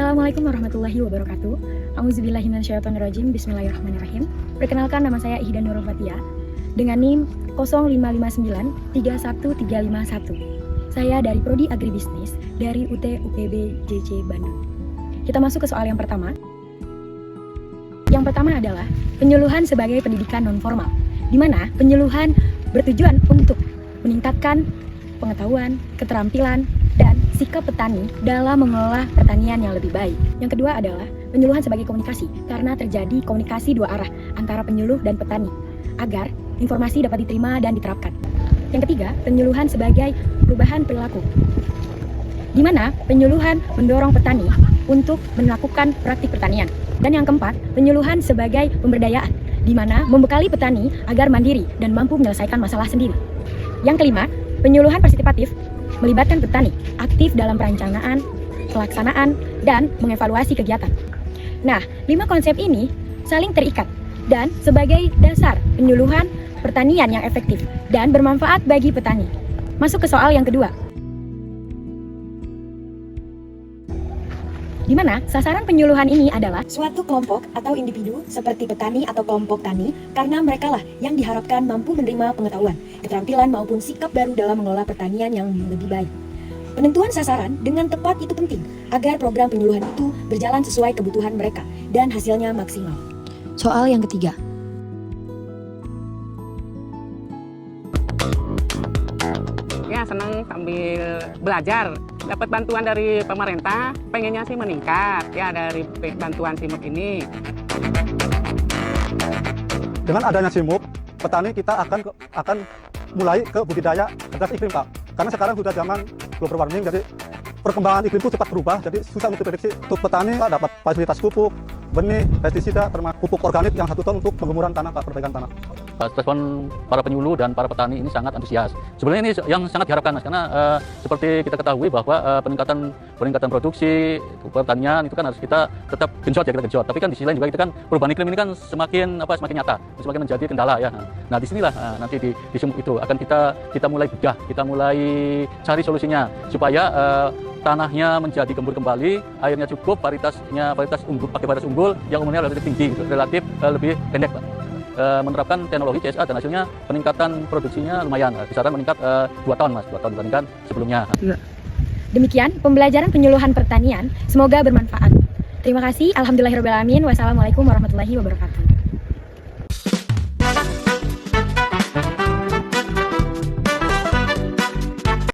Assalamualaikum warahmatullahi wabarakatuh. Auzubillahiminasyaitonirrajim. Bismillahirrahmanirrahim. Perkenalkan, nama saya Ihda Nurul Fathia dengan NIM 055931351. Saya dari Prodi Agribisnis dari UT UPB JC Bandung. Kita masuk ke soal yang pertama. Yang pertama adalah penyuluhan sebagai pendidikan non-formal, di mana penyuluhan bertujuan untuk meningkatkan pengetahuan, keterampilan, dan sikap petani dalam mengelola pertanian yang lebih baik. Yang kedua adalah penyuluhan sebagai komunikasi, karena terjadi komunikasi dua arah antara penyuluh dan petani, agar informasi dapat diterima dan diterapkan. Yang ketiga, penyuluhan sebagai perubahan perilaku, di mana penyuluhan mendorong petani untuk melakukan praktik pertanian. Dan yang keempat, penyuluhan sebagai pemberdayaan, di mana membekali petani agar mandiri dan mampu menyelesaikan masalah sendiri. Yang kelima, penyuluhan partisipatif, melibatkan petani aktif dalam perencanaan, pelaksanaan, dan mengevaluasi kegiatan. Nah, 5 konsep ini saling terikat dan sebagai dasar penyuluhan pertanian yang efektif dan bermanfaat bagi petani. Masuk ke soal yang kedua, di mana sasaran penyuluhan ini adalah suatu kelompok atau individu seperti petani atau kelompok tani, karena merekalah yang diharapkan mampu menerima pengetahuan, keterampilan maupun sikap baru dalam mengelola pertanian yang lebih baik. Penentuan sasaran dengan tepat itu penting agar program penyuluhan itu berjalan sesuai kebutuhan mereka dan hasilnya maksimal. Soal yang ketiga. Ya, senang sambil belajar, dapat bantuan dari pemerintah, pengennya sih meningkat ya dari bantuan SIMUP ini. Dengan adanya SIMUP, petani kita akan mulai ke budidaya cerdas iklim, Pak. Karena sekarang sudah zaman global warming, jadi perkembangan iklim itu cepat berubah, jadi susah untuk diprediksi. Untuk petani, Pak, dapat fasilitas pupuk, benih, pestisida, termasuk pupuk organik yang 1 ton untuk penggemuran tanah, Pak, perbaikan tanah. Respon para penyuluh dan para petani ini sangat antusias. Sebenarnya ini yang sangat diharapkan, Mas, karena seperti kita ketahui bahwa peningkatan produksi pertanian itu kan harus kita tetap genjot ya, kita genjot. Tapi kan di sisi lain juga kita kan perubahan iklim ini kan semakin nyata, semakin menjadi kendala ya. Nah, disinilah nanti di SIMUP itu akan kita mulai bedah, kita mulai cari solusinya supaya tanahnya menjadi gembur kembali, airnya cukup, varietas unggul yang umumnya relatif tinggi, relatif lebih pendek, Pak. Menerapkan teknologi CSA dan hasilnya peningkatan produksinya lumayan, kisaran meningkat 2 ton, Mas, 2 ton dibandingkan sebelumnya. Demikian pembelajaran penyuluhan pertanian, semoga bermanfaat. Terima kasih. Alhamdulillahirobbilalamin. Wassalamualaikum warahmatullahi wabarakatuh.